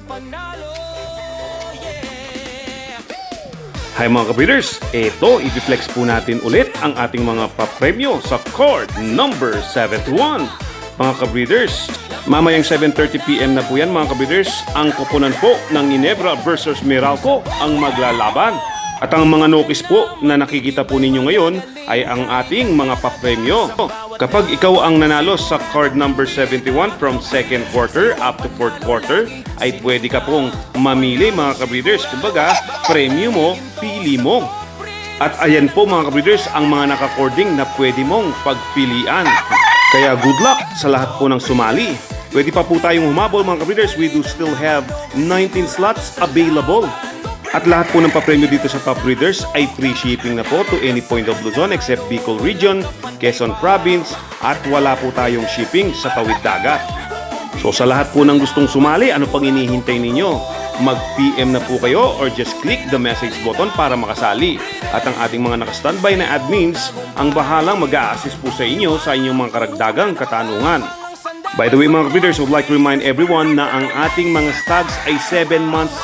Hi mga kabreeders, eto i-flex po natin ulit ang ating mga papremyo sa card number 71. Mga kabreeders, mamayang 7:30 PM na po yan mga kabreeders, ang kupunan po ng Ginebra versus Meralco ang maglalaban. At ang mga nokis po na nakikita po ninyo ngayon ay ang ating mga papremyo. Kapag ikaw ang nanalo sa card number 71 from second quarter up to fourth quarter, ay pwede ka pong mamili mga kabreeders. Kumbaga, premyo mo, pili mo. At ayan po mga kabreeders ang mga naka-cording na pwede mong pagpilian. Kaya good luck sa lahat po ng sumali. Pwede pa po tayong humabol mga kabreeders. We do still have 19 slots available. At lahat po ng papremyo dito sa Top Breeders ay free shipping na po to any point of Luzon except Bicol Region, Quezon Province, at wala po tayong shipping sa Tawid Dagat. So sa lahat po ng gustong sumali, ano pang hinihintay ninyo? Mag-PM na po kayo or just click the message button para makasali. At ang ating mga naka-standby na admins ang bahalang mag-a-assist po sa inyo sa inyong mga karagdagang katanungan. By the way mga breeders, would like to remind everyone na ang ating mga stags ay 7 months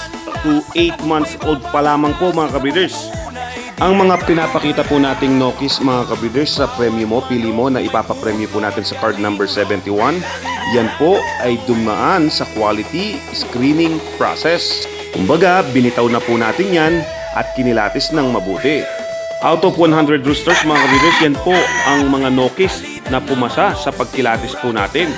to 8 months old pa lamang po mga kabreeders. Ang mga pinapakita po nating nokis mga kabreeders sa premyo mo, pili mo na ipapapremyo po natin sa card number 71, yan po ay dumaan sa quality screening process. Kumbaga, binitaw na po natin yan at kinilatis ng mabuti. Out of 100 roosters mga kabreeders, yan po ang mga nokis na pumasa sa pagkilatis po natin.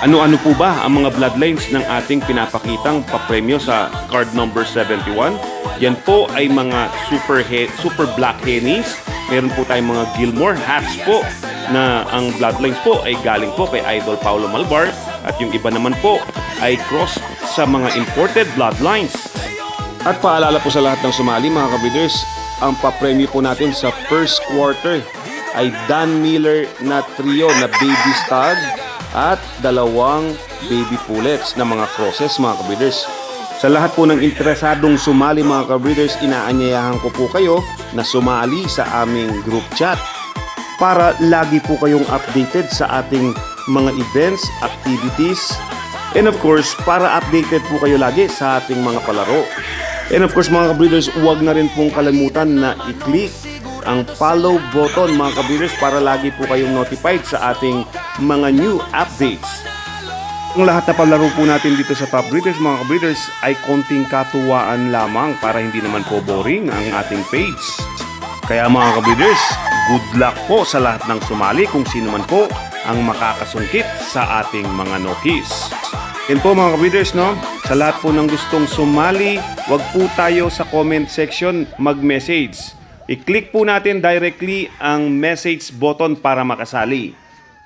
Ano-ano po ba ang mga bloodlines ng ating pinapakitang papremyo sa card number 71? Yan po ay mga super black hennies. Meron po tayong mga Gilmore hats po na ang bloodlines po ay galing po kay Idol Paulo Malvar at yung iba naman po ay cross sa mga imported bloodlines. At paalala po sa lahat ng sumali mga kabreeders, ang papremyo po natin sa first quarter ay Dan Miller na trio na baby stag at 2 baby pullets na mga crosses mga kabreeders. Sa lahat po ng interesadong sumali mga kabreeders, inaanyayahan ko po kayo na sumali sa aming group chat para lagi po kayong updated sa ating mga events, activities, and of course, para updated po kayo lagi sa ating mga palaro. And of course mga kabreeders, huwag na rin pong kalimutan na i-click ang follow button mga kabreeders para lagi po kayong notified sa ating mga new updates. Ang lahat na palaro po natin dito sa Top Breeders mga kabreeders ay konting katuwaan lamang para hindi naman po boring ang ating page. Kaya mga kabreeders, good luck po sa lahat ng sumali kung sino man po ang makakasungkit sa ating mga nokis. Yan po mga kabreeders, no? Sa lahat po ng gustong sumali, wag po tayo sa comment section mag-message. I-click po natin directly ang message button para makasali.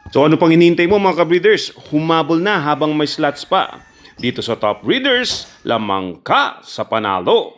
So ano pang hinihintay mo mga kabreeders? Humabol na habang may slots pa. Dito sa Top Breeders, lamang ka sa panalo.